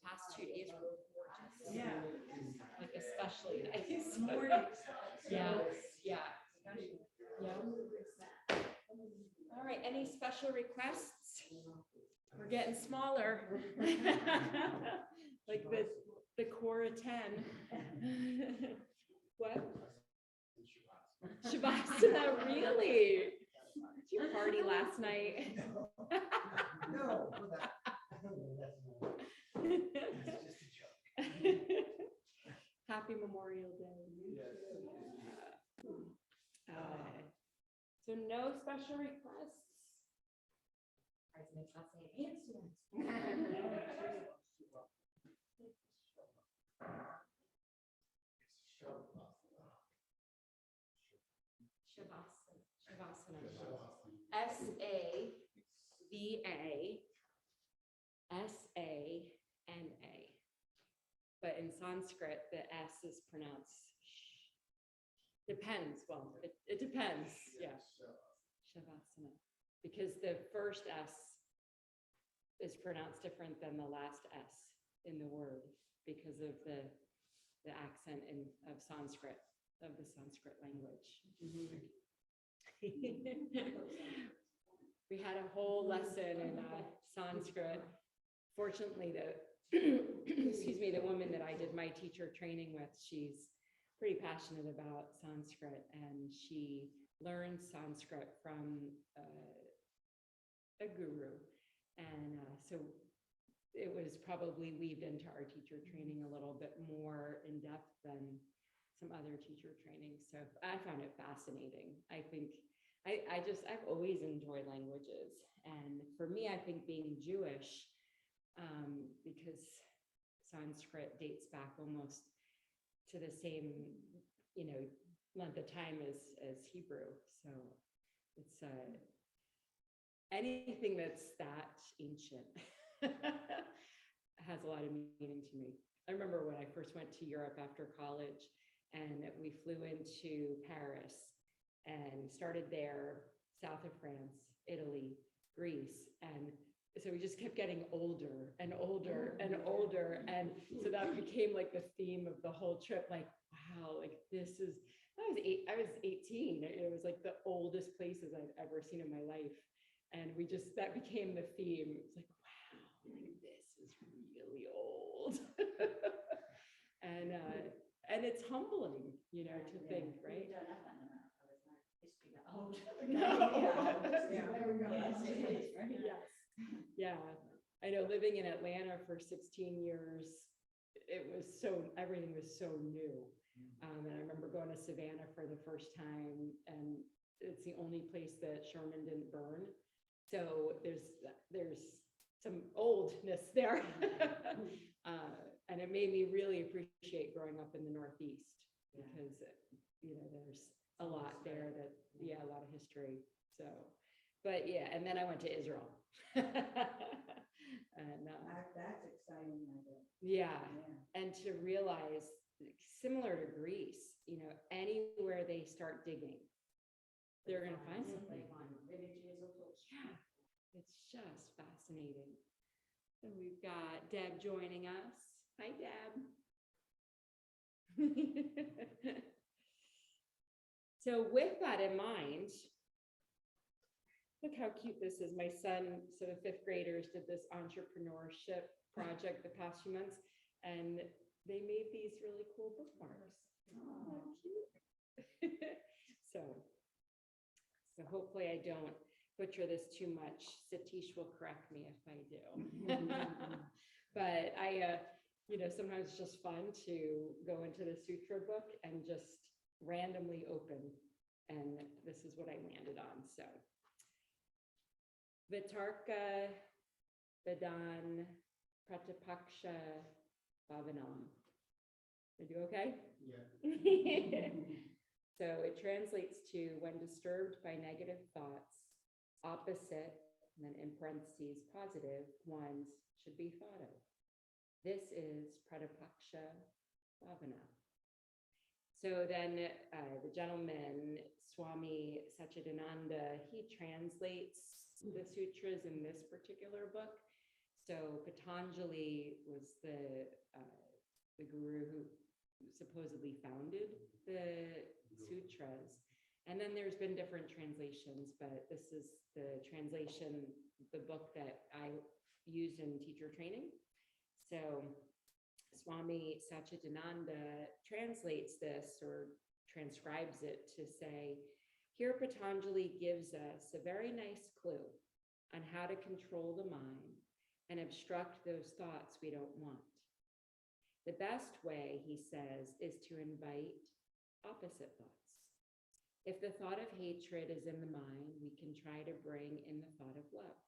Past 2 days were gorgeous. Yeah. Like especially nice. Yes, yeah. Yeah. All right, any special requests? We're getting smaller. Like the core of 10. What? Shavasana, really? Did you party last night? No. Happy Memorial Day. So no special requests. Shavasana. Savasana. But in Sanskrit, the S is pronounced sh. Depends. Well, it depends. Yeah. Shavasana. Because the first S is pronounced different than the last S in the word because of the accent of Sanskrit, of the Sanskrit language. Mm-hmm. We had a whole lesson in Sanskrit. Fortunately, the woman that I did my teacher training with, she's pretty passionate about Sanskrit, and she learned Sanskrit from a guru. And so it was probably weaved into our teacher training a little bit more in depth than some other teacher trainings. So I found it fascinating. I think I've always enjoyed languages. And for me, I think being Jewish, because Sanskrit dates back almost to the same, length of time as Hebrew. So it's anything that's that ancient has a lot of meaning to me. I remember when I first went to Europe after college, and we flew into Paris and started there, south of France, Italy, Greece, and so we just kept getting older and older and older. And so that became like the theme of the whole trip. Like, wow, like I was 18. It was like the oldest places I've ever seen in my life. And that became the theme. It's like, wow, like this is really old. And it's humbling, to think, right? Yeah. I know, living in Atlanta for 16 years, everything was so new. And I remember going to Savannah for the first time, and it's the only place that Sherman didn't burn. So there's some oldness there. And it made me really appreciate growing up in the Northeast, because, there's a lot there a lot of history. So, but yeah, and then I went to Israel. And that's exciting. yeah, and to realize, similar to Greece, anywhere they start digging, they're going to find something. Yeah, it's just fascinating. And we've got Deb joining us. Hi, Deb. So with that in mind, look how cute this is. My son, so the 5th graders did this entrepreneurship project the past few months, and they made these really cool bookmarks. Oh, cute. So hopefully I don't butcher this too much. Satish will correct me if I do. But sometimes it's just fun to go into the sutra book and just randomly open. And this is what I landed on. So Vitarka Vedan Pratipaksha Bhavanam. Did you okay? Yeah. So it translates to when disturbed by negative thoughts, opposite, and then in parentheses, positive ones should be thought of. This is Pratipaksha Bhavana. So then the gentleman, Swami Satchidananda, he translates the sutras in this particular book. So Patanjali was the guru who supposedly founded the sutras. And then there's been different translations, but this is the translation, the book that I used in teacher training. So Swami Satchidananda translates this or transcribes it to say, here Patanjali gives us a very nice clue on how to control the mind and obstruct those thoughts we don't want. The best way, he says, is to invite opposite thoughts. If the thought of hatred is in the mind, we can try to bring in the thought of love.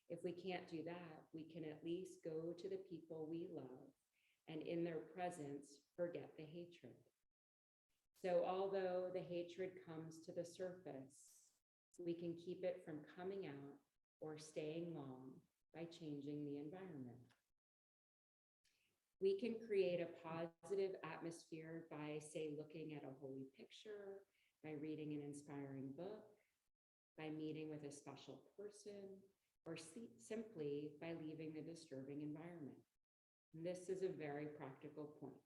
If we can't do that, we can at least go to the people we love and in their presence, forget the hatred. So although the hatred comes to the surface, we can keep it from coming out or staying long by changing the environment. We can create a positive atmosphere by, say, looking at a holy picture, by reading an inspiring book, by meeting with a special person, or simply by leaving the disturbing environment. And this is a very practical point.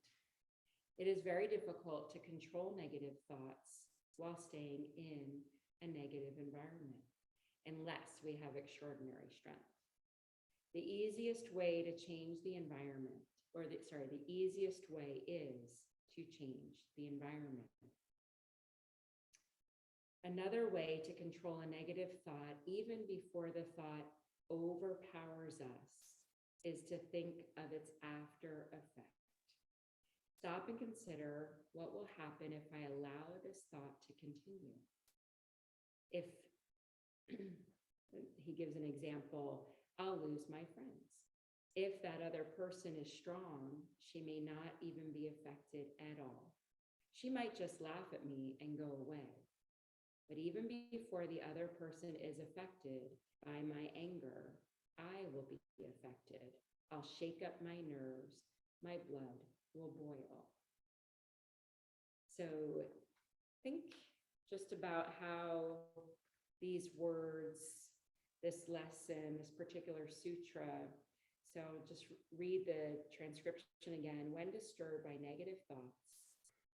It is very difficult to control negative thoughts while staying in a negative environment, unless we have extraordinary strength. The easiest way to change the environment, the easiest way is to change the environment. Another way to control a negative thought, even before the thought overpowers us, is to think of its after effect. Stop and consider what will happen if I allow this thought to continue. If he gives an example, I'll lose my friends. If that other person is strong, she may not even be affected at all. She might just laugh at me and go away. But even before the other person is affected by my anger, I will be affected. I'll shake up my nerves. My blood will boil. So think just about how these words, this lesson, this particular sutra. So just read the transcription again. When disturbed by negative thoughts,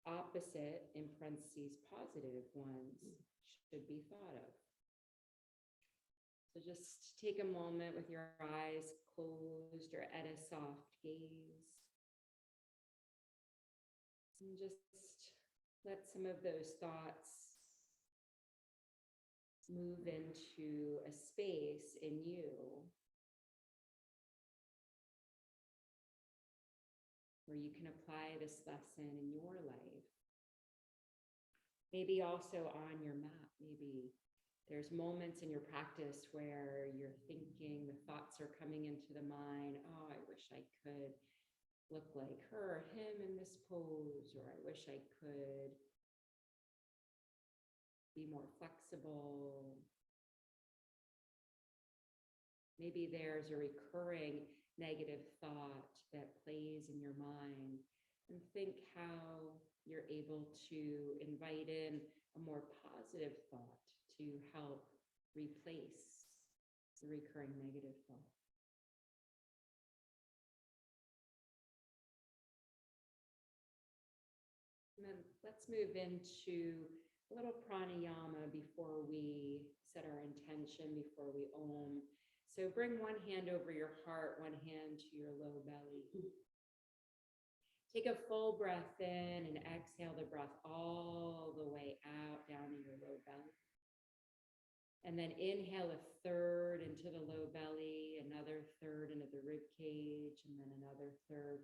opposite, in parentheses, positive ones should be thought of. So just take a moment with your eyes closed or at a soft gaze. And just let some of those thoughts move into a space in you where you can apply this lesson in your life. Maybe also on your mat, maybe there's moments in your practice where you're thinking, the thoughts are coming into the mind, oh, I wish I could look like her or him in this pose, or I wish I could be more flexible. Maybe there's a recurring negative thought that plays in your mind, and think how you're able to invite in a more positive thought to help replace the recurring negative thought. And then let's move into a little pranayama before we set our intention, before we om. So bring one hand over your heart, one hand to your low belly. Take a full breath in and exhale the breath all the way out, down in your low belly. And then inhale a third into the low belly, another third into the rib cage, and then another third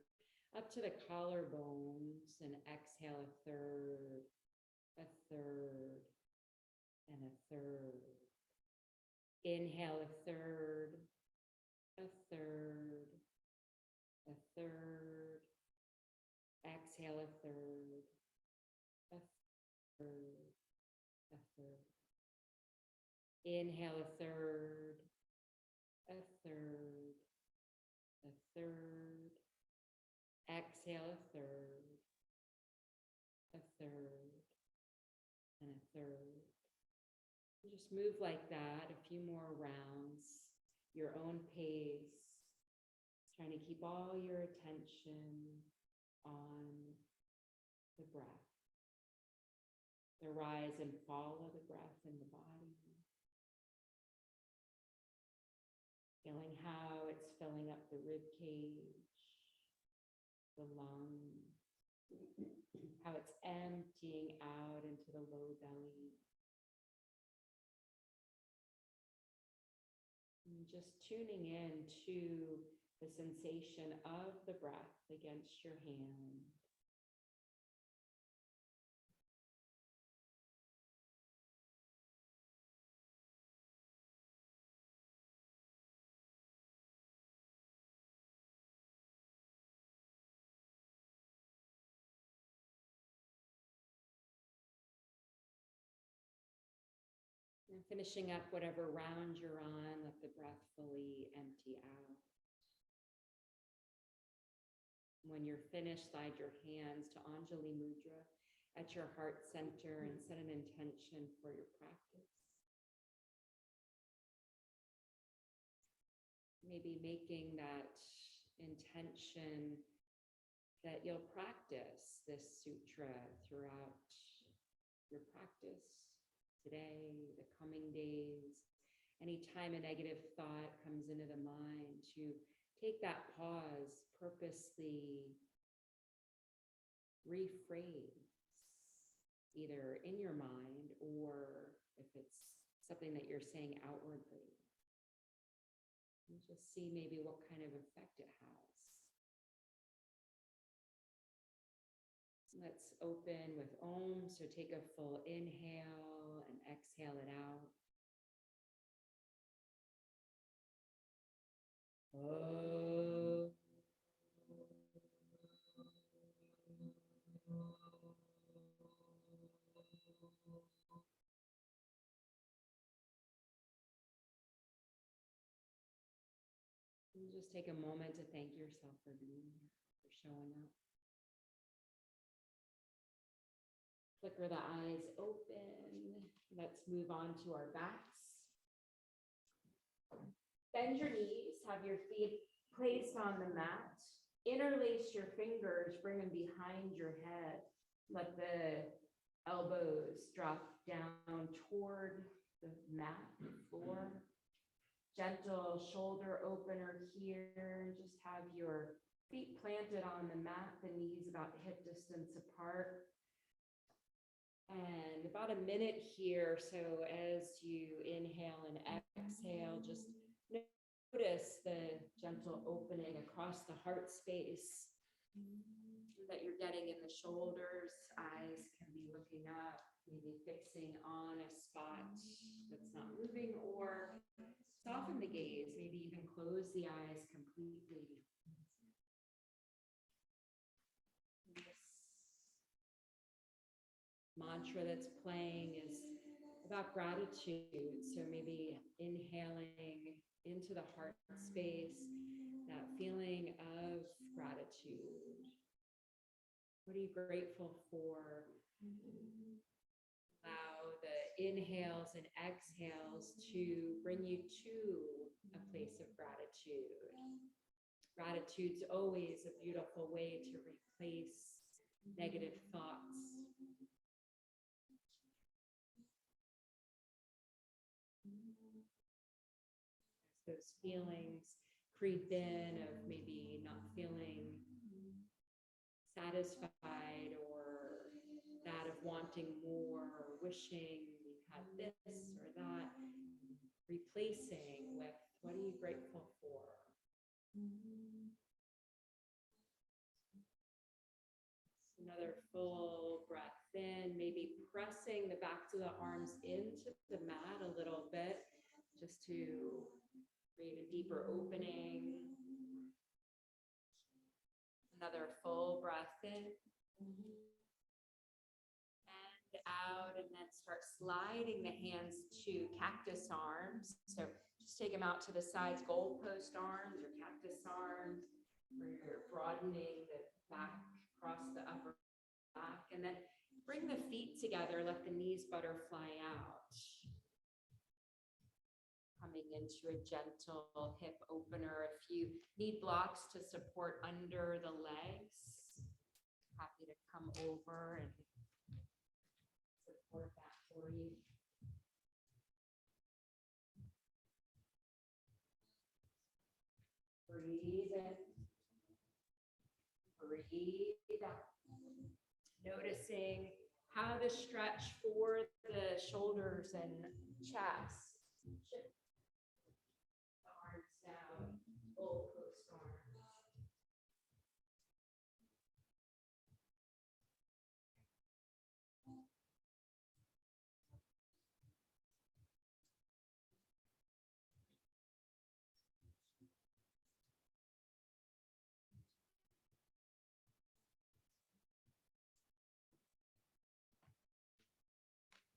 up to the collarbones, and exhale a third, and a third. Inhale a third, a third, a third. Exhale a third, a third, a third. Inhale a third, a third, a third. Exhale a third, a third, and a third. And just move like that a few more rounds, your own pace, trying to keep all your attention on the breath, the rise and fall of the breath in the body. Feeling how it's filling up the rib cage, the lungs, how it's emptying out into the low belly. And just tuning in to the sensation of the breath against your hand. And finishing up whatever round you're on, let the breath fully empty out. When you're finished, slide your hands to Anjali Mudra at your heart center and set an intention for your practice. Maybe making that intention that you'll practice this sutra throughout your practice today, the coming days. Anytime a negative thought comes into the mind, to take that pause, purposely rephrase, either in your mind or if it's something that you're saying outwardly. And just see maybe what kind of effect it has. Let's open with Om. So take a full inhale and exhale it out. Om. And just take a moment to thank yourself for being here, for showing up. Flicker the eyes open. Let's move on to our backs. Bend your knees, have your feet placed on the mat. Interlace your fingers, bring them behind your head. Let the elbows drop down toward the mat, the floor. Gentle shoulder opener here. Just have your feet planted on the mat, the knees about hip distance apart. And about a minute here, so as you inhale and exhale, just notice the gentle opening across the heart space that you're getting in the shoulders. Eyes can be looking up, maybe fixing on a spot that's not moving, or soften the gaze, maybe even close the eyes completely. Mantra that's playing is about gratitude. So maybe inhaling into the heart space, that feeling of gratitude. What are you grateful for? Allow the inhales and exhales to bring you to a place of gratitude. Gratitude's always a beautiful way to replace negative thoughts. Those feelings creep in of maybe not feeling satisfied, or that of wanting more, or wishing we had this or that. replacing with what are you grateful for? Another full breath in, maybe pressing the backs of the arms into the mat a little bit just to create a deeper opening. Another full breath in and out, and then start sliding the hands to cactus arms. So just take them out to the sides, goalpost arms or cactus arms, where you're broadening the back across the upper back, and then bring the feet together, let the knees butterfly out. Coming into a gentle hip opener. If you need blocks to support under the legs, happy to come over and support that for you. Breathe in. Breathe out. Noticing how the stretch for the shoulders and chest. The arms down, goalpost arms.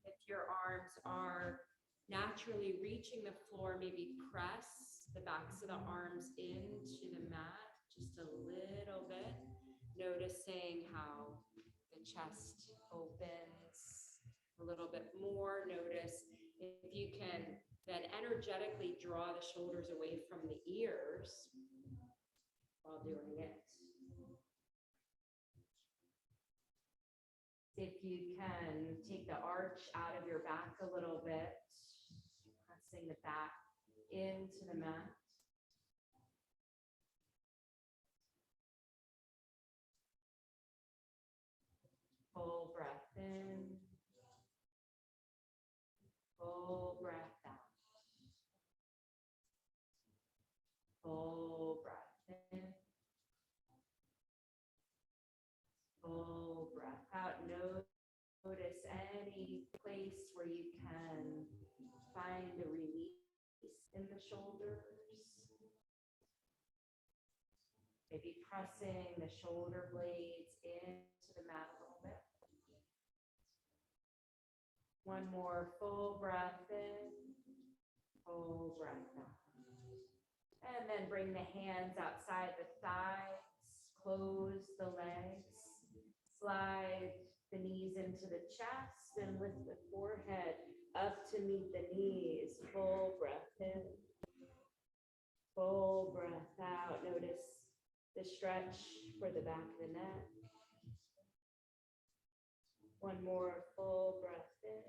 If your arms are naturally reaching the floor, maybe press the backs of the arms into the mat just a little bit, noticing how the chest opens a little bit more. Notice if you can then energetically draw the shoulders away from the ears while doing it. If you can take the arch out of your back a little bit, pressing the back into the mat. Full breath in, full breath out. Full breath in, full breath out. Notice any place where you can find a release in the shoulders. Maybe pressing the shoulder blades into the mat a little bit. One more full breath in, full breath out. And then bring the hands outside the thighs, close the legs, slide the knees into the chest, and lift the forehead up to meet the knees. Full breath in, full breath out. Notice the stretch for the back of the neck. One more full breath in,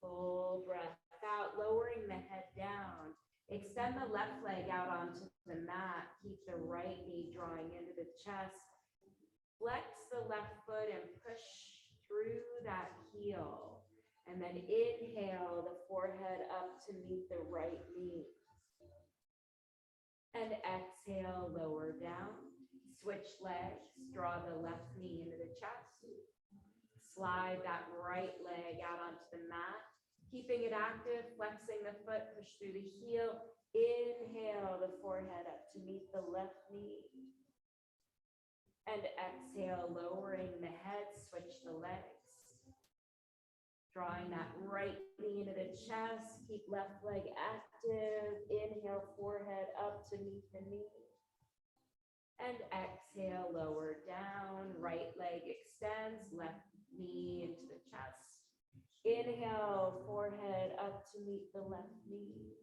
full breath out, lowering the head down. Extend the left leg out onto the mat. Keep the right knee drawing into the chest. Flex the left foot and push through that heel. And then inhale the forehead up to meet the right knee. And exhale, lower down. Switch legs, draw the left knee into the chest. Slide that right leg out onto the mat. Keeping it active, flexing the foot, push through the heel. Inhale the forehead up to meet the left knee. And exhale, lowering the head, switch the legs. Drawing that right knee into the chest, keep left leg active. Inhale, forehead up to meet the knee. And exhale, lower down, right leg extends, left knee into the chest. Inhale, forehead up to meet the left knee.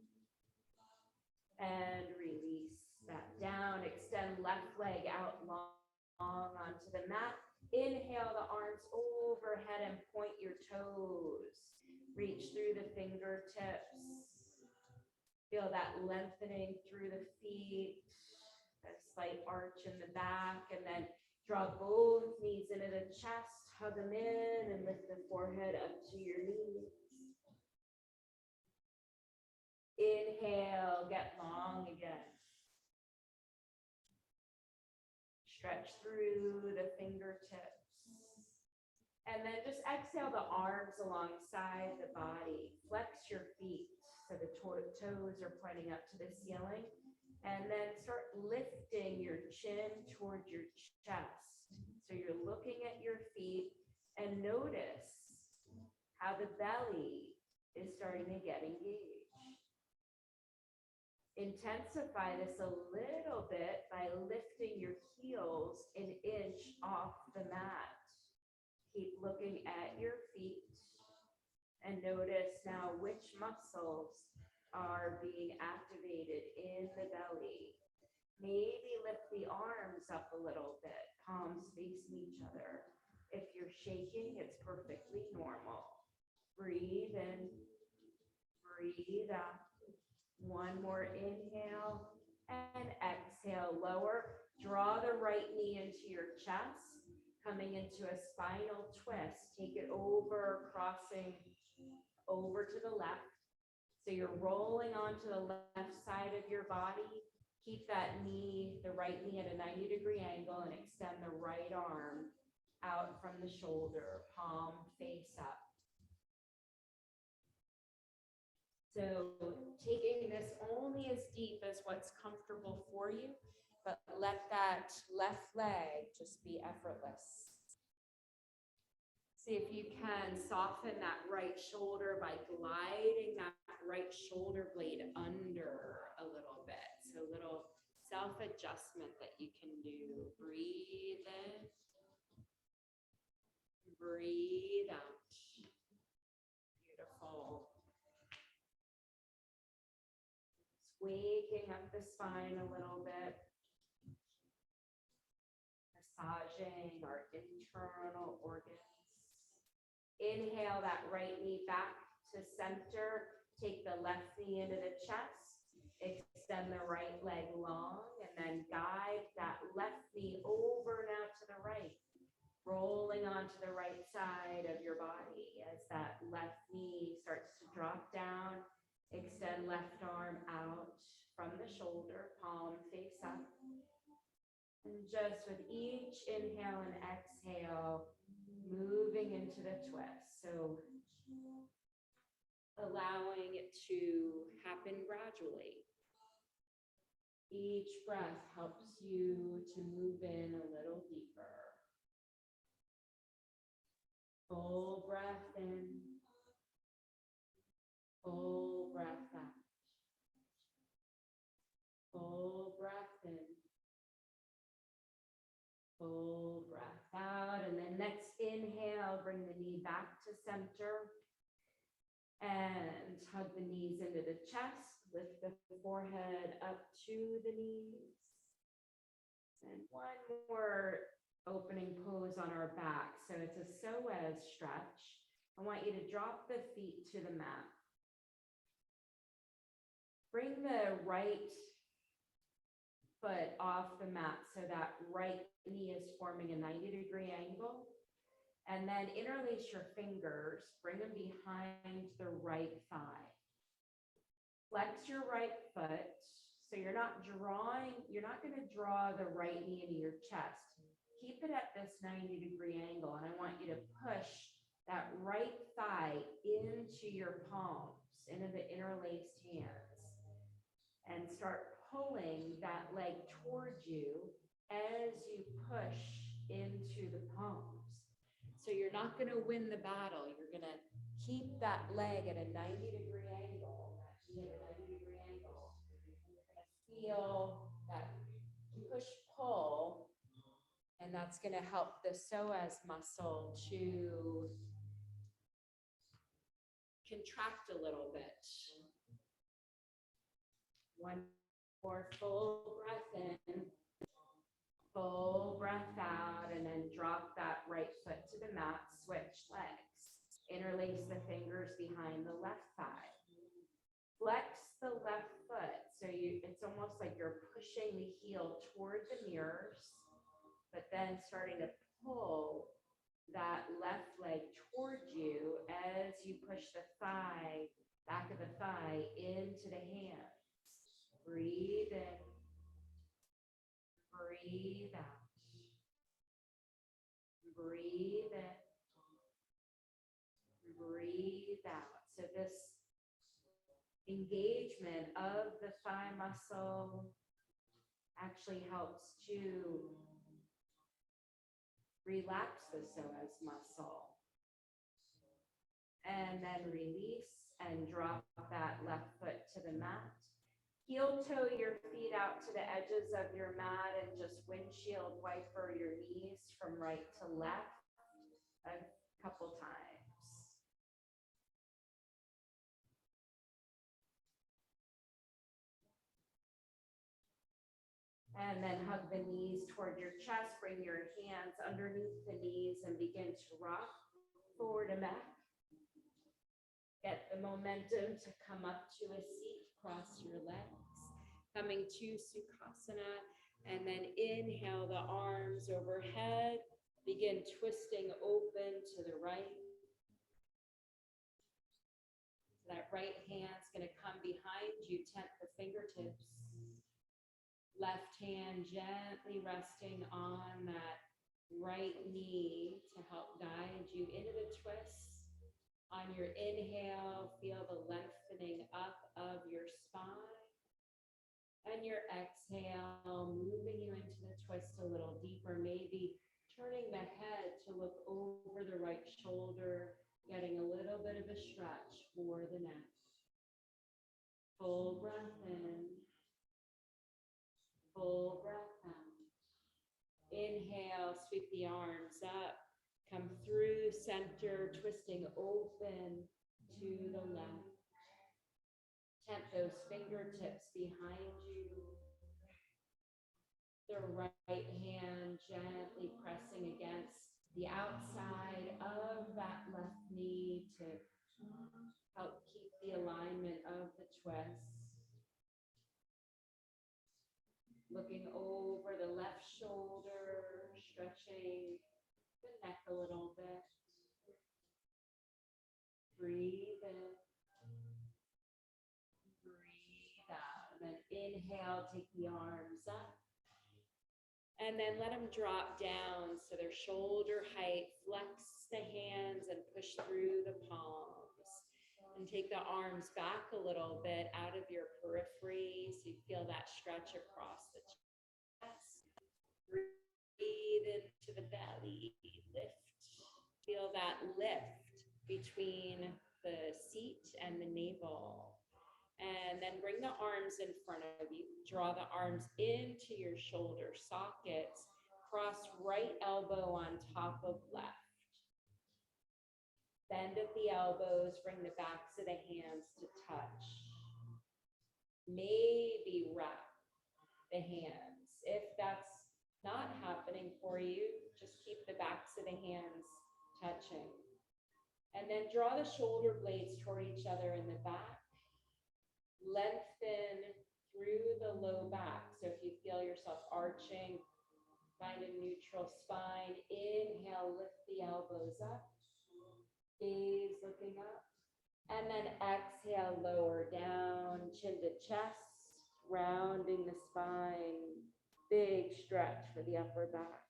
And release that down, extend left leg out long onto the mat. Inhale the arms overhead and point your toes. Reach through the fingertips. Feel that lengthening through the feet, a slight arch in the back, and then draw both knees into the chest, hug them in, and lift the forehead up to your knees. Inhale, get long again. Stretch through the fingertips. And then just exhale the arms alongside the body. Flex your feet so the toes are pointing up to the ceiling. And then start lifting your chin toward your chest. So you're looking at your feet and notice how the belly is starting to get engaged. Intensify this a little bit by lifting your heels an inch off the mat. Keep looking at your feet and notice now which muscles are being activated in the belly. Maybe lift the arms up a little bit, palms facing each other. If you're shaking, it's perfectly normal. Breathe in, breathe out. One more inhale and exhale. Lower, draw the right knee into your chest, coming into a spinal twist. Take it over, crossing over to the left. So you're rolling onto the left side of your body. Keep that knee, the right knee at a 90-degree angle and extend the right arm out from the shoulder, palm face up. So taking this only as deep as what's comfortable for you, but let that left leg just be effortless. See if you can soften that right shoulder by gliding that right shoulder blade under a little bit. So a little self-adjustment that you can do. Breathe in, breathe out. Beautiful. Waking up the spine a little bit. Massaging our internal organs. Inhale that right knee back to center. Take the left knee into the chest. Extend the right leg long and then guide that left knee over now to the right. Rolling onto the right side of your body as that left knee starts to drop down. Extend left arm out from the shoulder, palm face up. And just with each inhale and exhale, moving into the twist. So allowing it to happen gradually. Each breath helps you to move in a little deeper. Full breath in, full breath out. Full breath in, full breath out. And then next inhale, bring the knee back to center. And hug the knees into the chest. Lift the forehead up to the knees. And one more opening pose on our back. So it's a psoas stretch. I want you to drop the feet to the mat. Bring the right foot off the mat so that right knee is forming a 90-degree angle. And then interlace your fingers, bring them behind the right thigh. Flex your right foot. So you're not going to draw the right knee into your chest. Keep it at this 90-degree angle. And I want you to push that right thigh into your palms, into the interlaced hands. And start pulling that leg towards you as you push into the palms. So you're not going to win the battle. You're going to keep that leg at a 90-degree angle. At a 90-degree angle. You're going to feel that push-pull, and that's going to help the psoas muscle to contract a little bit. One more full breath in. Full breath out, and then drop that right foot to the mat, switch legs. Interlace the fingers behind the left thigh. Flex the left foot. So it's almost like you're pushing the heel toward the mirrors, but then starting to pull that left leg towards you as you push the thigh back of the thigh into the hands. Breathe in, breathe out, breathe in, breathe out. So this engagement of the thigh muscle actually helps to relax the psoas muscle. And then release and drop that left foot to the mat. Heel toe your feet out to the edges of your mat and just windshield wiper your knees from right to left a couple times. And then hug the knees toward your chest, bring your hands underneath the knees and begin to rock forward and back. Get the momentum to come up to a seat, cross your legs, coming to Sukhasana, and then inhale the arms overhead, begin twisting open to the right. So that right hand's gonna come behind you, tent the fingertips. Left hand gently resting on that right knee to help guide you into the twist. On your inhale, feel the lengthening up of your spine. And your exhale, moving you into the twist a little deeper, maybe turning the head to look over the right shoulder, getting a little bit of a stretch for the neck. Full breath in, full breath out. Inhale, sweep the arms up. Come through center, twisting open to the left. Tent those fingertips behind you. The right hand gently pressing against the outside of that left knee to help keep the alignment of the twist. Looking over the left shoulder, stretching the neck a little bit. Breathe in, breathe out. And then inhale, take the arms up. And then let them drop down so they're shoulder height. Flex the hands and push through the palms. And take the arms back a little bit out of your periphery so you feel that stretch across the chest. Breathe into the belly, lift. Feel that lift between the seat and the navel. And then bring the arms in front of you. Draw the arms into your shoulder sockets. Cross right elbow on top of left. Bend at the elbows, bring the backs of the hands to touch. Maybe wrap the hands. If that's not happening for you, just keep the backs of the hands touching. And then draw the shoulder blades toward each other in the back. Lengthen through the low back. So if you feel yourself arching, find a neutral spine. Inhale, lift the elbows up. Gaze looking up. And then exhale, lower down, chin to chest, rounding the spine. Big stretch for the upper back.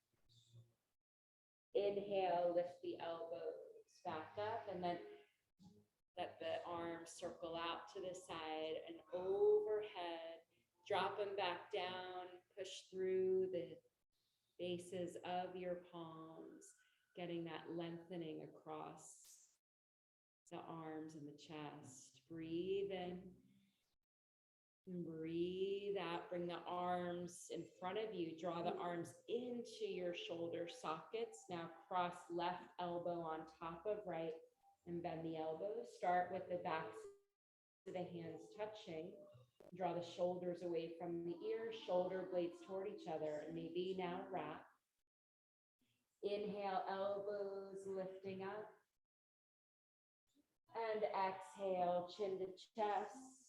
Inhale, lift the elbows back up, and then let the arms circle out to the side and overhead. Drop them back down, push through the bases of your palms, getting that lengthening across the arms and the chest. Breathe in and breathe out. Bring the arms in front of you. Draw the arms into your shoulder sockets. Now cross left elbow on top of right and bend the elbows. Start with the backs of the hands touching. Draw the shoulders away from the ears, shoulder blades toward each other. Maybe now wrap. Inhale, elbows lifting up. And exhale, chin to chest,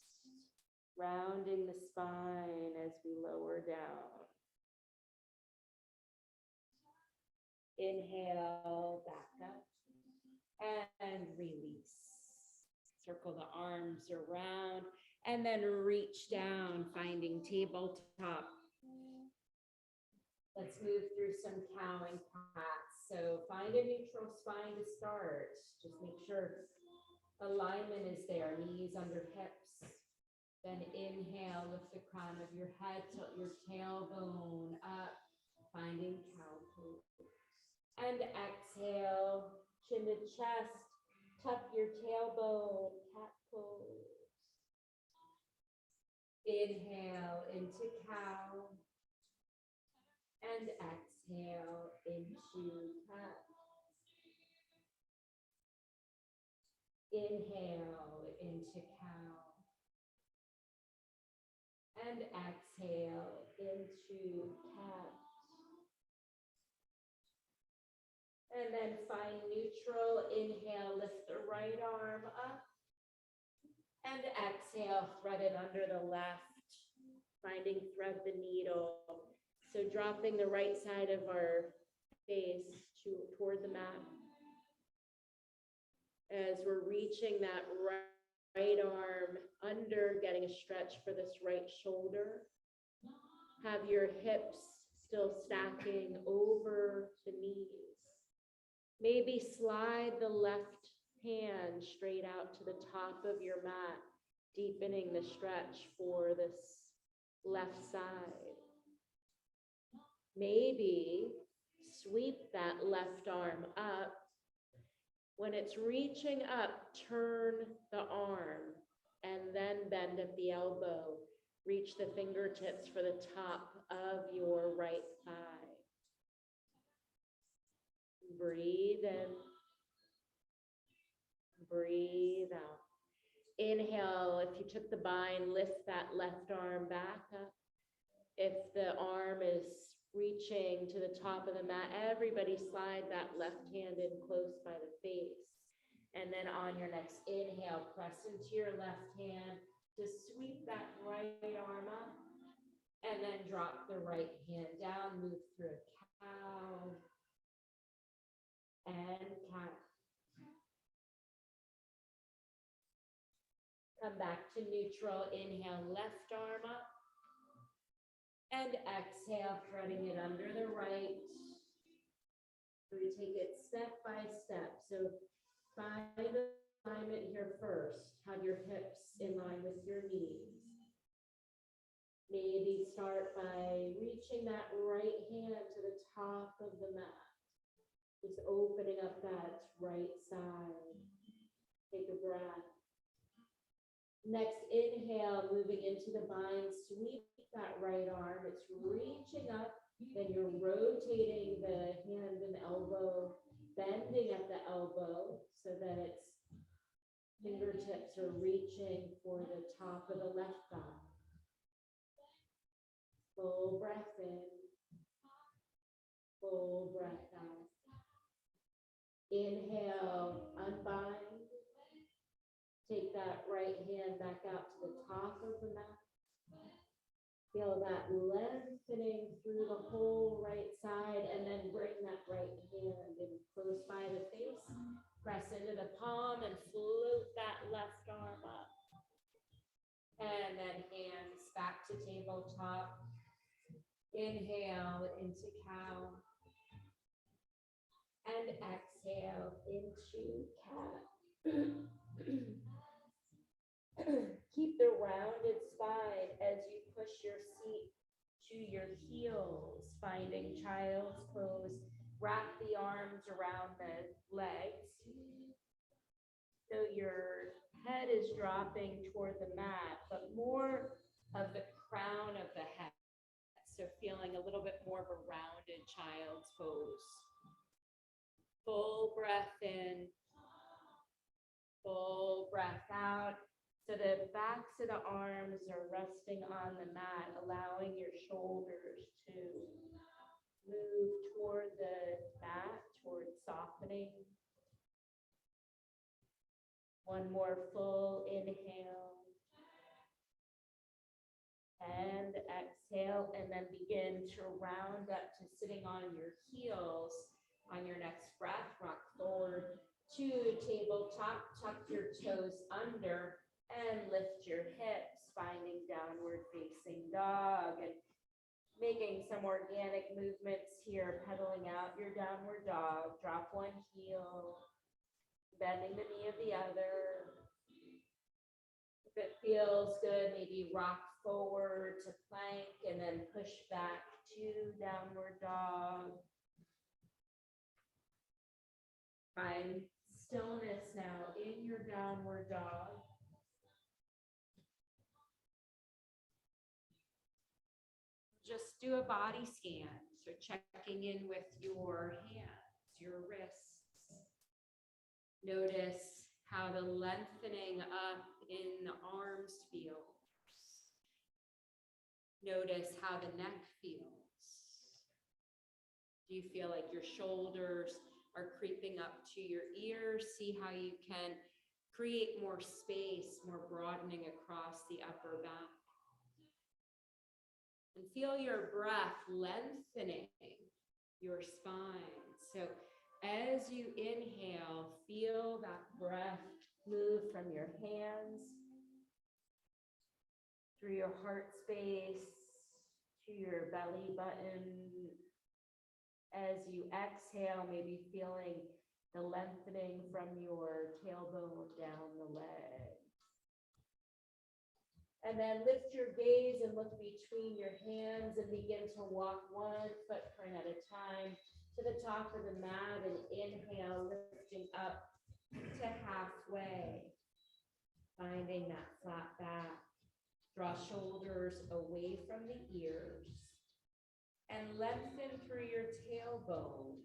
rounding the spine as we lower down. Inhale, back up, and release. Circle circle the arms around, and then reach down, finding tabletop. Let's move through some cow and cat. So find a neutral spine to start. Just make sure alignment is there, knees under hips. Then inhale, lift the crown of your head, tilt your tailbone up, finding cow pose. And exhale, chin to chest, tuck your tailbone, cat pose. Inhale into cow. And exhale into cat. Inhale into cow. And exhale into cat. And then find neutral. Inhale, lift the right arm up. And exhale, thread it under the left. Finding thread the needle. So dropping the right side of our face toward the mat. As we're reaching that right arm under, getting a stretch for this right shoulder. Have your hips still stacking over the knees. Maybe slide the left hand straight out to the top of your mat, deepening the stretch for this left side. Maybe sweep that left arm up. When it's reaching up, turn the arm and then bend at the elbow. Reach the fingertips for the top of your right thigh. Breathe in. Breathe out. Inhale, if you took the bind, lift that left arm back up. If the arm is reaching to the top of the mat, everybody slide that left hand in close by the face. And then on your next inhale, press into your left hand to sweep that right arm up. And then drop the right hand down, move through a cow and cat. Come back to neutral. Inhale, left arm up. And exhale, threading it under the right. We take it step by step. So find alignment here first. Have your hips in line with your knees. Maybe start by reaching that right hand to the top of the mat. Just opening up that right side. Take a breath. Next inhale, moving into the bind, sweep that right arm. It's reaching up, then you're rotating the hand and elbow, bending at the elbow so that its fingertips are reaching for the top of the left thigh. Full breath in, full breath out. Inhale, unbind. Take that right hand back out to the top of the mat. Feel that lengthening through the whole right side, and then bring that right hand in close by the face. Press into the palm and float that left arm up. And then hands back to tabletop. Inhale into cow. And exhale into cat. Keep the rounded spine as you push your seat to your heels, finding child's pose. Wrap the arms around the legs. So your head is dropping toward the mat, but more of the crown of the head. So feeling a little bit more of a rounded child's pose. Full breath in, full breath out. So the backs of the arms are resting on the mat, allowing your shoulders to move toward the mat, toward softening. One more full inhale. And exhale, and then begin to round up to sitting on your heels. On your next breath, rock forward to tabletop, tuck your toes under and lift your hips, finding downward facing dog and making some organic movements here, pedaling out your downward dog. Drop one heel, bending the knee of the other. If it feels good, maybe rock forward to plank and then push back to downward dog. Find stillness now in your downward dog. Just do a body scan. So checking in with your hands, your wrists. Notice how the lengthening up in the arms feels. Notice how the neck feels. Do you feel like your shoulders are creeping up to your ears? See how you can create more space, more broadening across the upper back. And feel your breath lengthening your spine. So as you inhale, feel that breath move from your hands through your heart space to your belly button. As you exhale, maybe feeling the lengthening from your tailbone down the leg. And then lift your gaze and look between your hands and begin to walk one footprint at a time to the top of the mat, and inhale, lifting up to halfway, finding that flat back. Draw shoulders away from the ears and lengthen through your tailbone.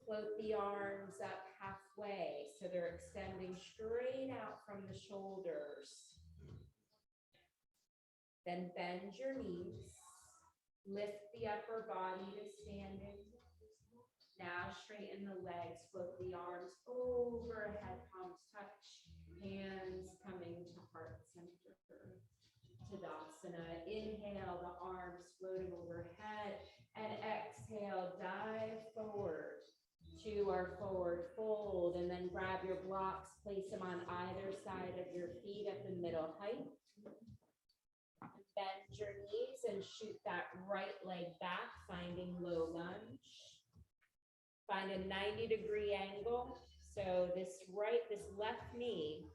Float the arms up halfway so they're extending straight out from the shoulders. Then bend your knees, lift the upper body to standing. Now straighten the legs, float the arms overhead, palms touch, hands coming to heart center. Tadasana. Inhale, the arms floating overhead, and exhale, dive forward to our forward fold, and then grab your blocks, place them on either side of your feet at the middle height. Bend your knees and shoot that right leg back, finding low lunge. Find a 90-degree angle. So this left knee,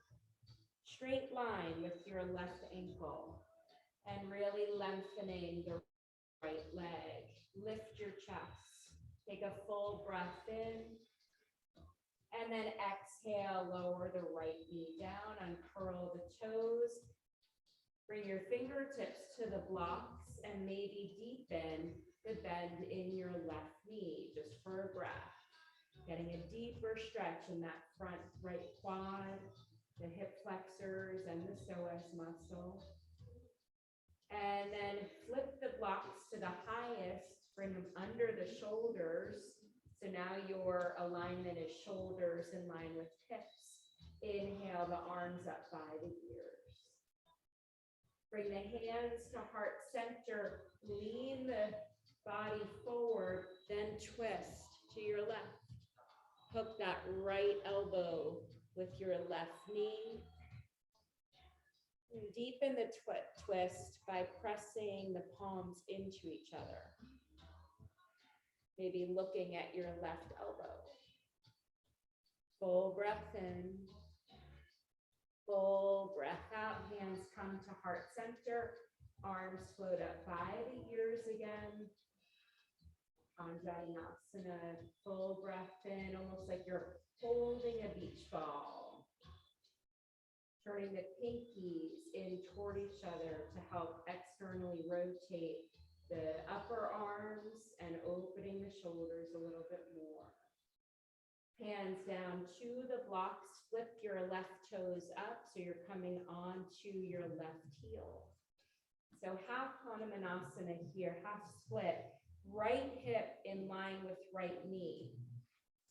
straight line with your left ankle, and really lengthening the right leg. Lift your chest. Take a full breath in. And then exhale, lower the right knee down, uncurl the toes. Bring your fingertips to the blocks and maybe deepen the bend in your left knee just for a breath. Getting a deeper stretch in that front right quad, the hip flexors and the psoas muscle. And then flip the blocks to the highest, bring them under the shoulders. So now your alignment is shoulders in line with hips. Inhale the arms up by the ears. Bring the hands to heart center, lean the body forward, then twist to your left. Hook that right elbow with your left knee. And deepen the twist by pressing the palms into each other. Maybe looking at your left elbow. Full breath in. Full breath out, hands come to heart center, arms float up by the ears again. Anjaneyasana, full breath in, almost like you're holding a beach ball. Turning the pinkies in toward each other to help externally rotate the upper arms and opening the shoulders a little bit more. Hands down to the blocks, flip your left toes up so you're coming on to your left heel. So half Hanumanasana here, half split, right hip in line with right knee.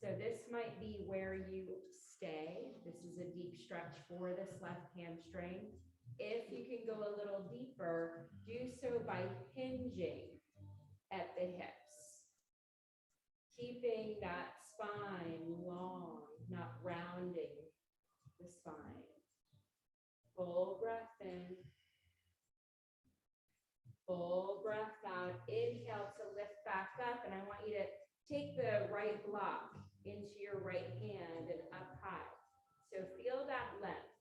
So this might be where you stay. This is a deep stretch for this left hamstring. If you can go a little deeper, do so by hinging at the hips. Keeping that spine long, not Full breath out. Inhale to lift back up. And I want you to take the right block into your right hand and up high. So feel that length.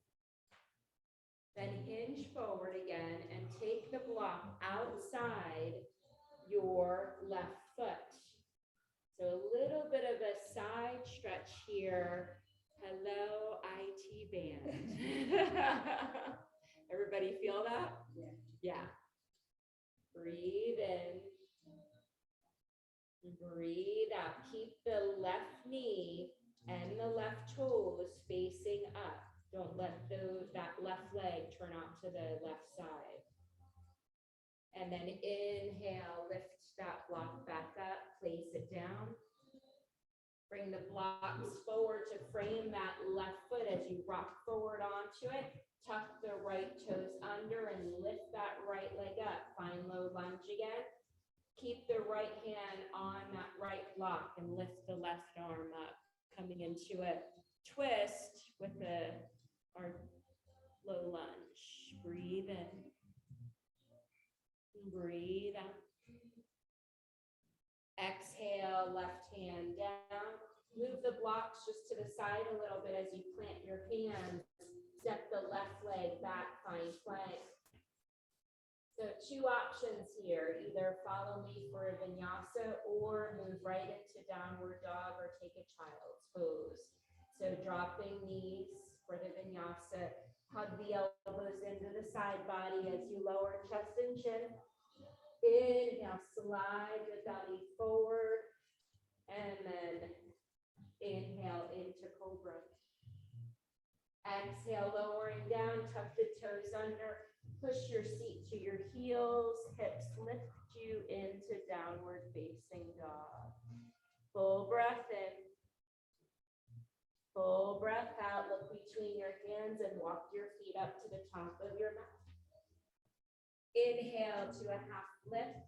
Then hinge forward again and take the block outside your left foot. So a little bit of a side stretch here. Hello, IT band. Everybody feel that? Yeah. Yeah. Breathe in. Breathe out. Keep the left knee and the left toes facing up. Don't let that left leg turn out to the left side. And then inhale, lift that block back up, place it down. Bring the blocks forward to frame that left foot as you rock forward onto it. Tuck the right toes under and lift that right leg up. Find low lunge again. Keep the right hand on that right block and lift the left arm up. Coming into a twist with our low lunge. Breathe in. Breathe out. Exhale, left hand down. Move the blocks just to the side a little bit as you plant your hands. Step the left leg back, find plank. So 2 options here. Either follow me for a vinyasa or move right into downward dog or take a child's pose. So dropping knees for the vinyasa. Hug the elbows into the side body as you lower chest and chin. Inhale, slide the belly forward. And then inhale into cobra. Exhale, lowering down, tuck the toes under. Push your seat to your heels. Hips lift you into downward facing dog. Full breath in. Full breath out. Look between your hands and walk your feet up to the top of your mat. Inhale to a half lift.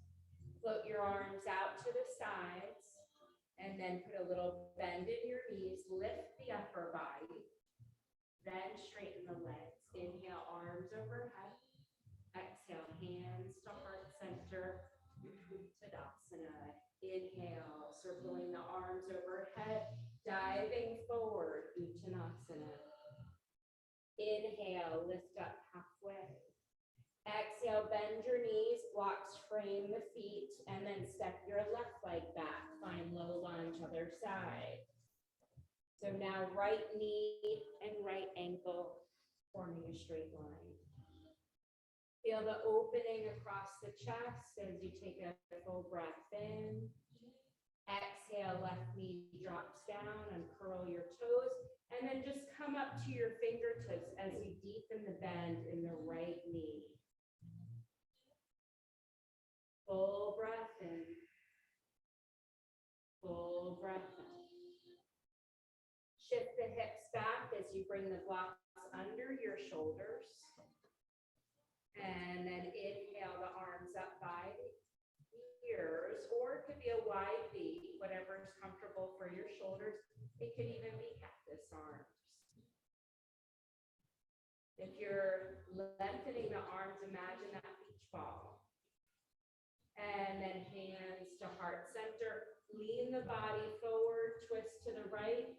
Float your arms out to the sides. And then put a little bend in your knees. Lift the upper body. Then straighten the legs. Inhale, arms overhead. Exhale, hands to heart center. Tadasana. Inhale, circling the arms overhead. Diving forward, Uttanasana. Inhale, lift up halfway. Exhale, bend your knees, blocks frame the feet, and then step your left leg back. Find low lunge, other side. So now right knee and right ankle forming a straight line. Feel the opening across the chest as you take a full breath in. Exhale, left knee drops down, uncurl your toes, and then just come up to your fingertips as you deepen the bend in the right knee. Full breath in. Full breath out. Shift the hips back as you bring the blocks under your shoulders. And then inhale the arms up by the ears, or it could be a wide V, whatever is comfortable for your shoulders. It could even be cactus arms. If you're lengthening the arms, imagine that beach ball. And then hands to heart center. Lean the body forward, twist to the right.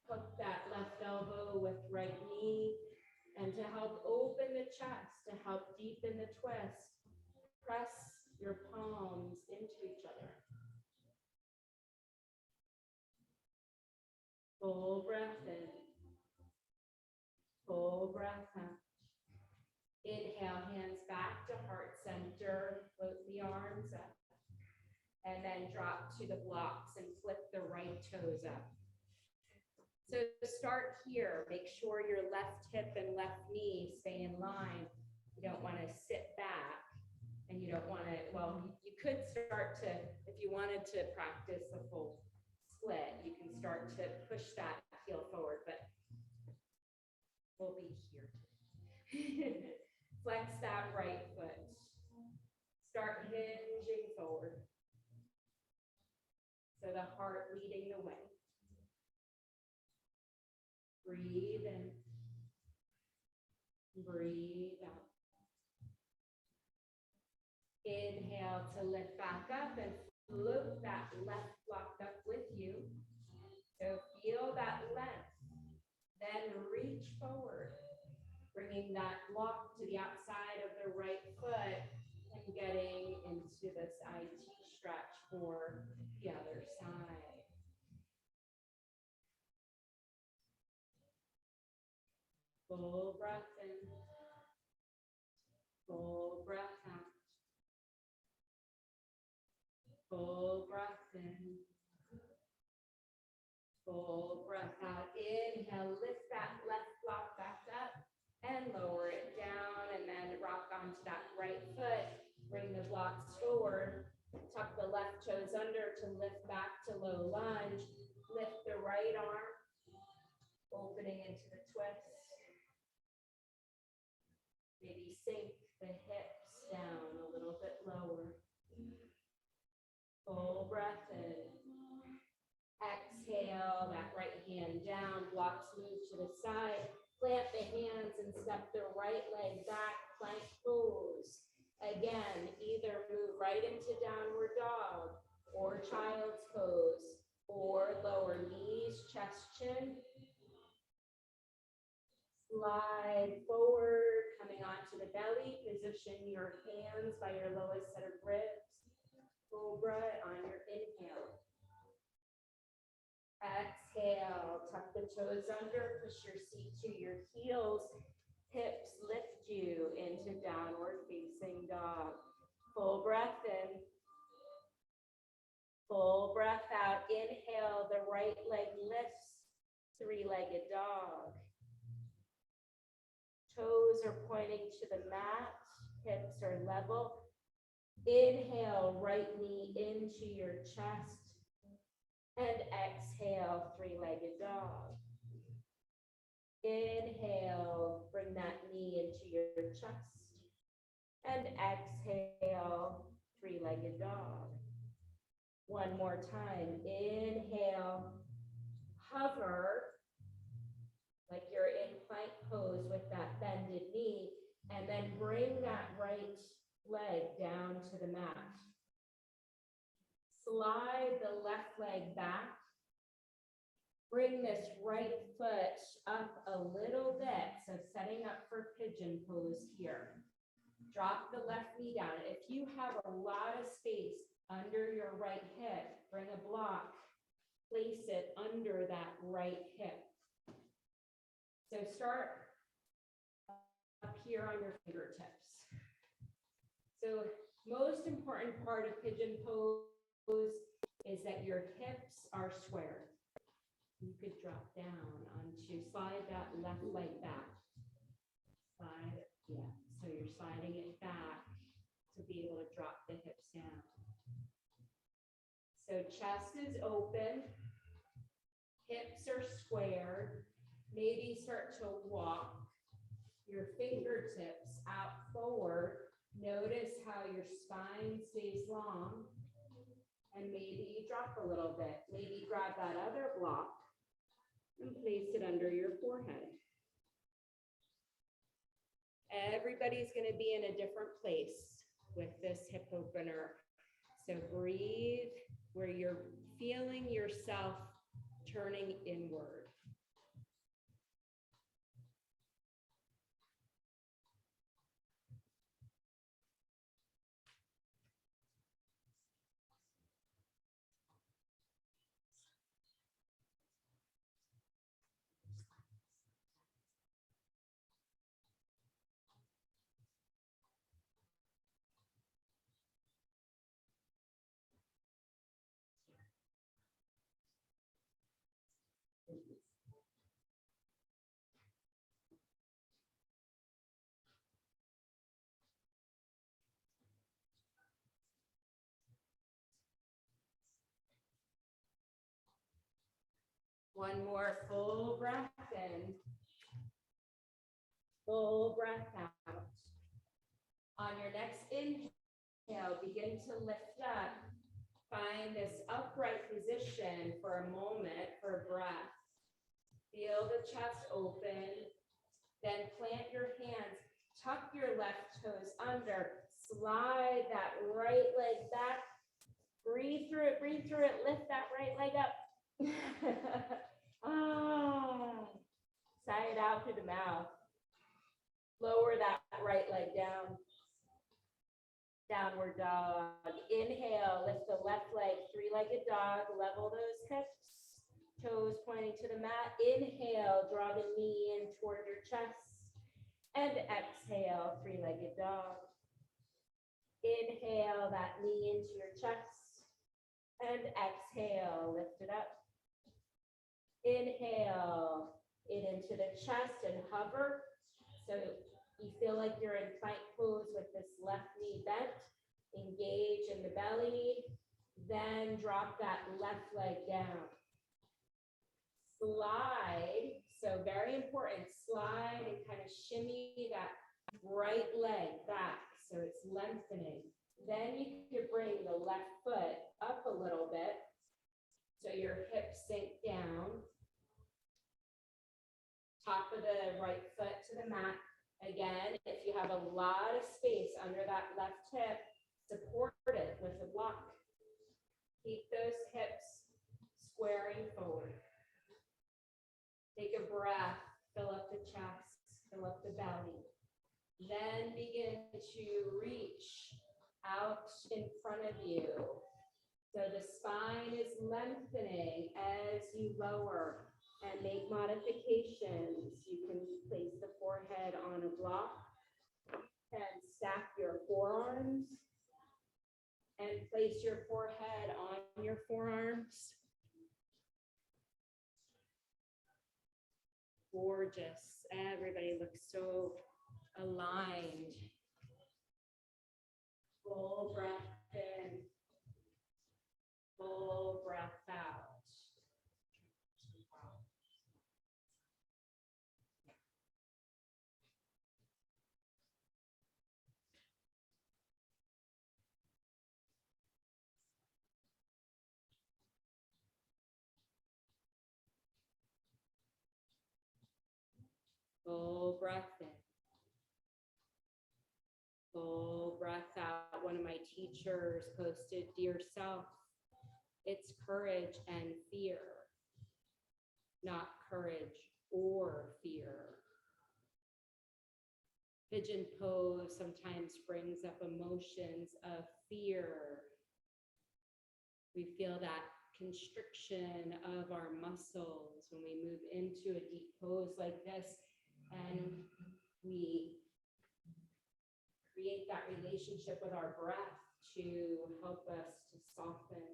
Hook that left elbow with right knee. And to help open the chest, to help deepen the twist, press your palms into each other. Full breath in. Full breath out. Inhale, hands back to heart center. Float the arms up. And then drop to the blocks and flip the right toes up. So start here. Make sure your left hip and left knee stay in line. You don't want to sit back. And you don't want to, well, you could start to, if you wanted to practice a full split, you can start to push that heel forward, but we'll be here today. Flex that right foot. Start hinging forward. So the heart leading the way. Breathe in. Breathe out. exhale to lift back up and float that left block up with you. So feel that length. Then reach forward, bringing that block to the outside of the right foot and getting into this IT stretch for the other side. Full breath in, full breath out, full breath in, full breath out. Inhale, lift that left block back up and lower it down, and then rock onto that right foot. Bring the blocks forward. Tuck the left toes under to lift back to low lunge. Lift the right arm, opening into the twist. Maybe sink the hips down a little bit lower. Full breath in. Exhale, that right hand down, blocks move to the side. Plant the hands and step the right leg back, plank pose. Again, either move right into downward dog or child's pose, or lower knees, chest, chin. Slide forward, coming onto the belly. Position your hands by your lowest set of ribs. Cobra on your inhale. Exhale, tuck the toes under, push your seat to your heels. Hips lift you into downward facing dog. Full breath in. Full breath out. Inhale, the right leg lifts, three-legged dog. Toes are pointing to the mat, hips are level. Inhale, right knee into your chest. And exhale, three-legged dog. Inhale, bring that knee into your chest. And exhale, three-legged dog. One more time. Inhale, hover like you're in plank pose with that bended knee, and then bring that right leg down to the mat. Slide the left leg back. Bring this right foot up a little bit, so setting up for pigeon pose here. Drop the left knee down. If you have a lot of space under your right hip, bring a block, place it under that right hip. So start up here on your fingertips. So most important part of pigeon pose is that your hips are square. You could drop down onto, slide that left leg back. Slide, yeah, so you're sliding it back to be able to drop the hips down. So chest is open, hips are squared. Maybe start to walk your fingertips out forward. Notice how your spine stays long. And maybe you drop a little bit. Maybe grab that other block and place it under your forehead. Everybody's going to be in a different place with this hip opener. So breathe where you're feeling yourself turning inward. One more full breath in. Full breath out. On your next inhale, begin to lift up. Find this upright position for a moment for breath. Feel the chest open. Then plant your hands. Tuck your left toes under. Slide that right leg back. Breathe through it, lift that right leg up. Ah, sigh it out through the mouth. Lower that right leg down. Downward dog. Inhale, lift the left leg, three-legged dog, level those hips, toes pointing to the mat. Inhale, draw the knee in toward your chest. And exhale, three-legged dog. Inhale that knee into your chest. And exhale, lift it up. Inhale it into the chest and hover. So you feel like you're in plank pose with this left knee bent. Engage in the belly. Then drop that left leg down. Slide. So very important. Slide and kind of shimmy that right leg back so it's lengthening. Then you can bring the left foot up a little bit so your hips sink down. Top of the right foot to the mat. Again, if you have a lot of space under that left hip, support it with a block. Keep those hips squaring forward. Take a breath, fill up the chest, fill up the belly. Then begin to reach out in front of you. So the spine is lengthening as you lower and make modifications. You can place the forehead on a block and stack your forearms and place your forehead on your forearms. Gorgeous. Everybody looks so aligned. Full breath in, full breath out. Full breath in. Full breath out. One of my teachers posted, "Dear self, it's courage and fear, not courage or fear." Pigeon pose sometimes brings up emotions of fear. We feel that constriction of our muscles when we move into a deep pose like this, and we create that relationship with our breath to help us to soften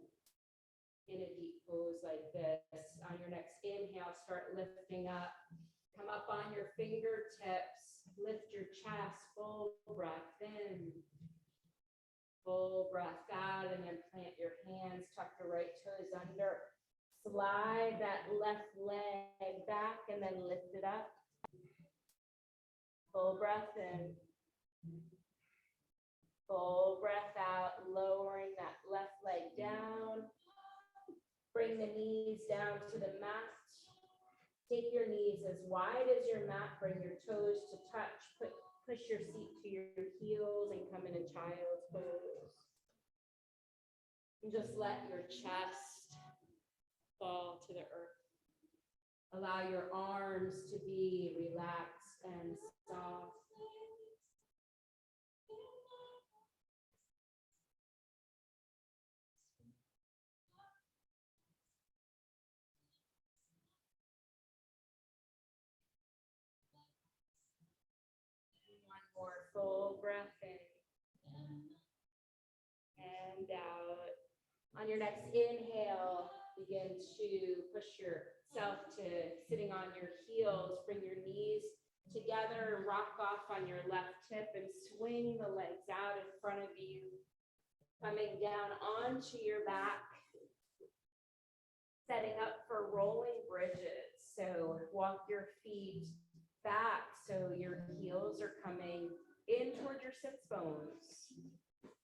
in a deep pose like this. On your next inhale, start lifting up. Come up on your fingertips. Lift your chest. Full breath in. Full breath out, and then plant your hands. Tuck the right toes under. Slide that left leg back and then lift it up. Full breath in. Full breath out, lowering that left leg down. Bring the knees down to the mat. Take your knees as wide as your mat. Bring your toes to touch. Push your seat to your heels and come in a child's pose. And just let your chest fall to the earth. Allow your arms to be relaxed and soft. More full breath in and out. On your next inhale, begin to push yourself to sitting on your heels. Bring your knees together, rock off on your left hip and swing the legs out in front of you. Coming down onto your back, setting up for rolling bridges. So walk your feet back so your heels are coming in toward your sits bones.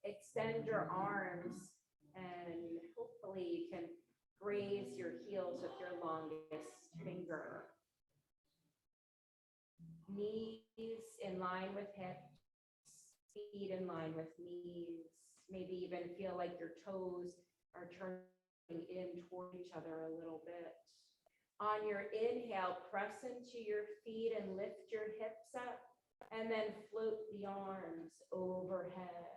Extend your arms and hopefully you can graze your heels with your longest finger. Knees in line with hips. feet in line with knees. Maybe even feel like your toes are turning in toward each other a little bit. On your inhale, press into your feet and lift your hips up, and then float the arms overhead.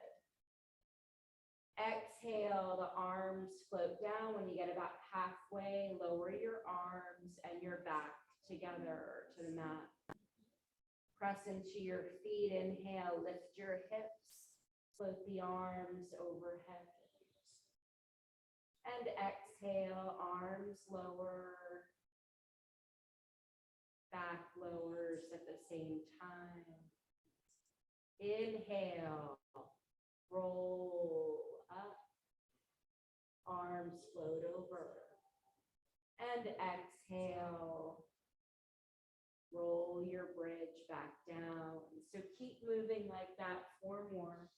Exhale, the arms float down. When you get about halfway, lower your arms and your back together to the mat. Press into your feet. Inhale, lift your hips, float the arms overhead. And exhale, arms lower, back lowers at the same time. Inhale, roll up, arms float over. And exhale, roll your bridge back down. So keep moving like that 4 more.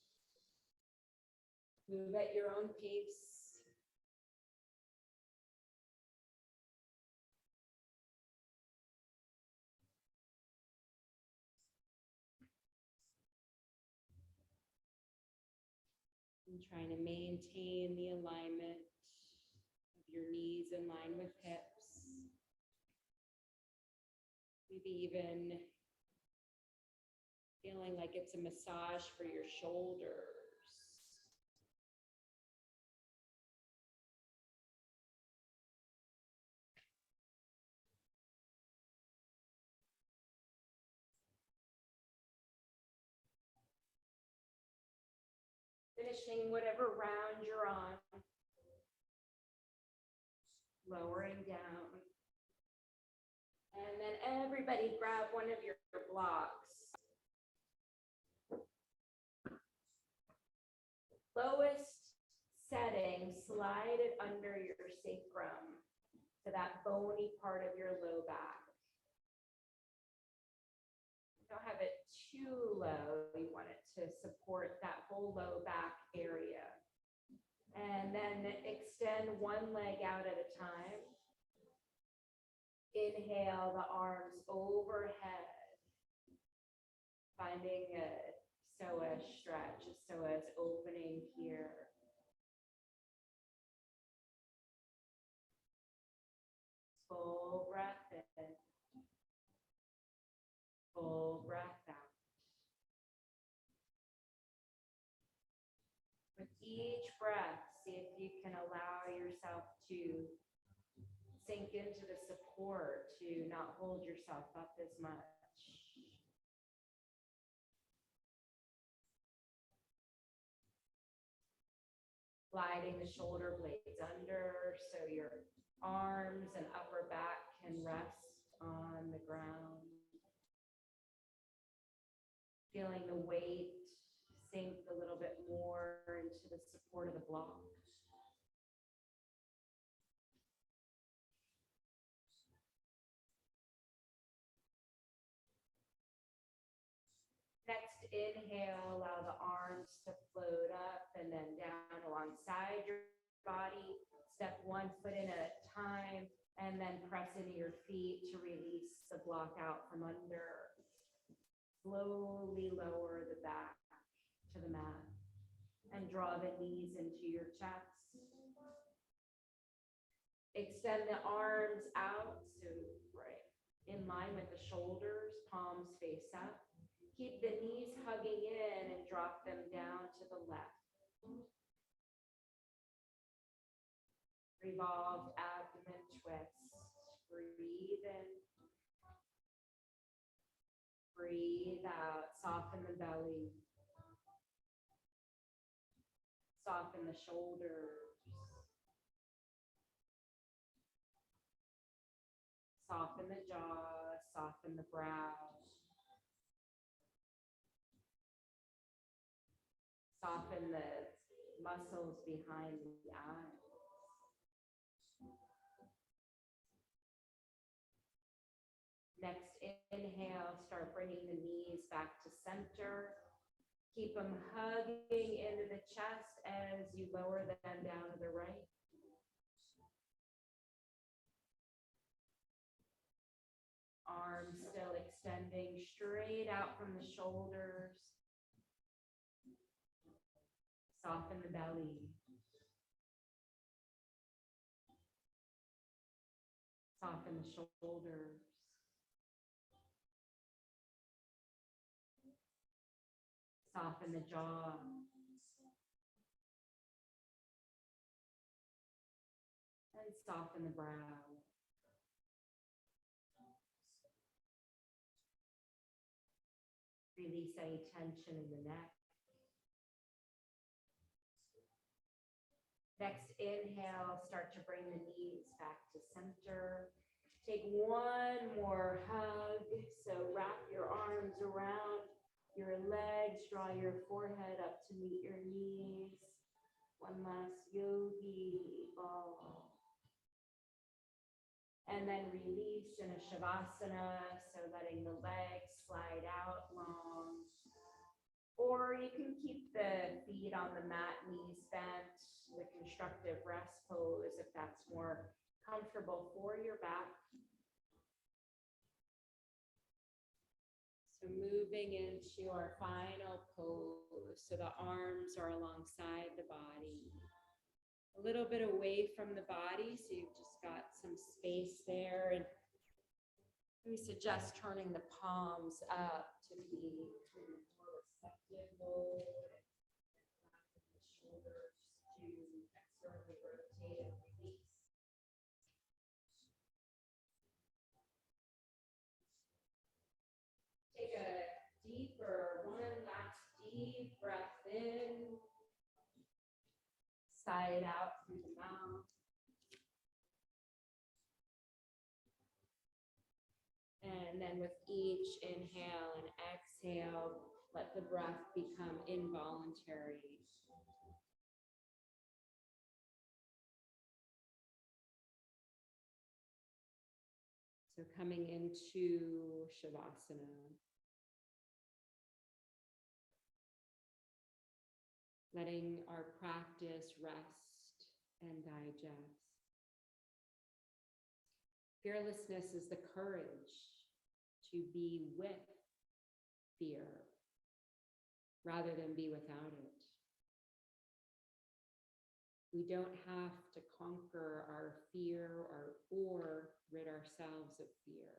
Move at your own pace. And trying to maintain the alignment of your knees in line with hips. Maybe even feeling like it's a massage for your shoulders. Finishing whatever round you're on. Lowering down. And then everybody grab one of your blocks. Lowest setting, slide it under your sacrum to that bony part of your low back. Don't have it too low. You want it to support that whole low back area. And then extend one leg out at a time. Inhale the arms overhead. Finding a psoas stretch, a psoas opening here. Full breath in. Full breath out. With each breath, see if you can allow yourself to sink into the support, to not hold yourself up as much. Gliding the shoulder blades under so your arms and upper back can rest on the ground. Feeling the weight sink a little bit more into the support of the block. Next inhale, allow the arms to float up and then down alongside your body. Step 1 foot in at a time and then press into your feet to release the block out from under. Slowly lower the back to the mat and draw the knees into your chest. Extend the arms out, so right in line with the shoulders, palms face up. Keep the knees hugging in and drop them down to the left. Revolved abdomen twist. Breathe in. Breathe out. Soften the belly. Soften the shoulders. Soften the jaw. Soften the brow. Soften the muscles behind the eyes. Next inhale, start bringing the knees back to center. Keep them hugging into the chest as you lower them down to the right. Arms still extending straight out from the shoulders. Soften the belly. Soften the shoulders. Soften the jaw. And soften the brow. Release any tension in the neck. Next inhale, start to bring the knees back to center. Take one more hug. So wrap your arms around your legs, draw your forehead up to meet your knees. One last yogi ball. And then release in a shavasana, so letting the legs slide out long. Or you can keep the feet on the mat, knees bent, the constructive rest pose if that's more comfortable for your back. So moving into our final pose, so the arms are alongside the body. A little bit away from the body, so you've just got some space there. And we suggest turning the palms up to be more receptive mode. The shoulders to externally rotate and release. Take a deeper, one last deep breath in. Sigh it out through the mouth. And then with each inhale and exhale, let the breath become involuntary. So coming into Shavasana. Letting our practice rest and digest. Fearlessness is the courage to be with fear rather than be without it. We don't have to conquer our fear or rid ourselves of fear.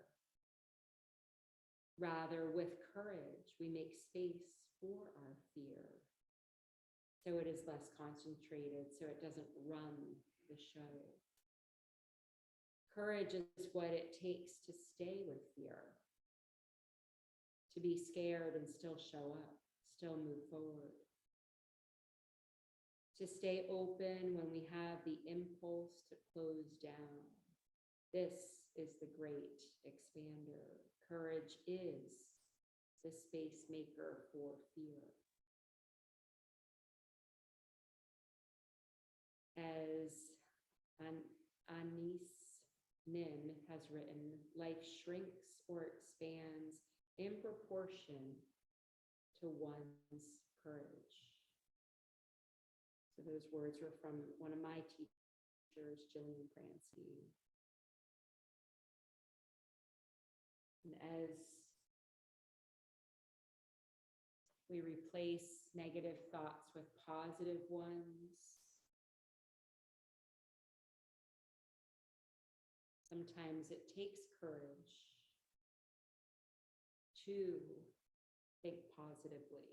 Rather, with courage, we make space for our fear. So it is less concentrated, so it doesn't run the show. Courage is what it takes to stay with fear, to be scared and still show up, still move forward, to stay open when we have the impulse to close down. This is the great expander. Courage is the space maker for fear. As Anais Nin has written, life shrinks or expands in proportion to one's courage. So those words were from one of my teachers, Jillian Francie. And as we replace negative thoughts with positive ones, sometimes it takes courage to think positively.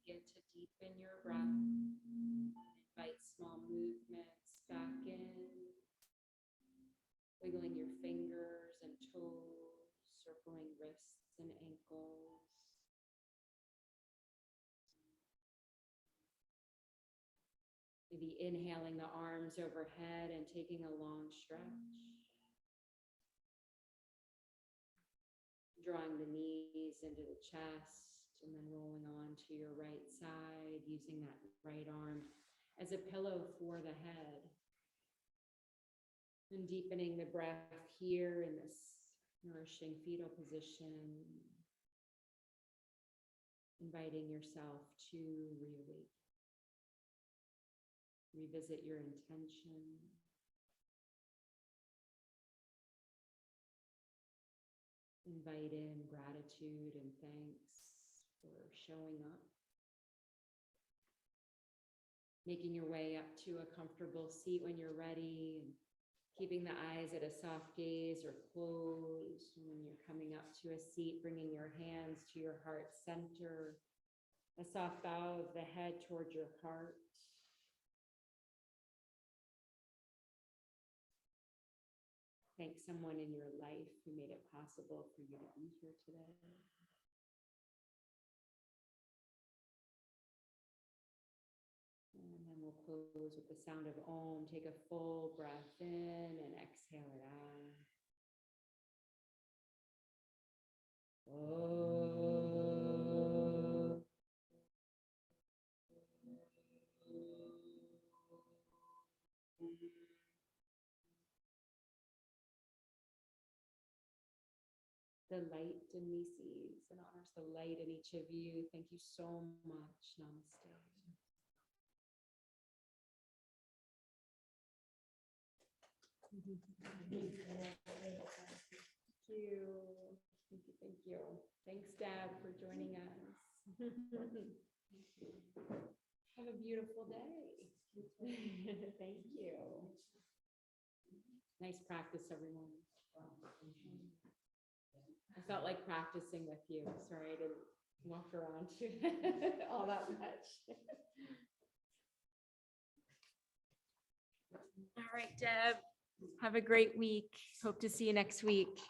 Begin to deepen your breath. Invite small movements back in, wiggling your fingers and toes, circling wrists and ankles. Maybe inhaling the arms overhead and taking a long stretch. Drawing the knees into the chest and then rolling on to your right side, using that right arm as a pillow for the head. And deepening the breath here in this nourishing fetal position. Inviting yourself to really revisit your intention. Invite in gratitude and thanks for showing up. Making your way up to a comfortable seat when you're ready, and keeping the eyes at a soft gaze or closed. And when you're coming up to a seat, bringing your hands to your heart center, a soft bow of the head toward your heart. Thank someone in your life who made it possible for you to be here today. And then we'll close with the sound of Om. Take a full breath in and exhale it out. Om. The light in me sees and honors the light in each of you. Thank you so much. Namaste. Thank you. Thanks, Deb, for joining us. Have a beautiful day. Thank you. Nice practice, everyone. I felt like practicing with you. Sorry, I didn't walk around all that much. All right, Deb. Have a great week. Hope to see you next week.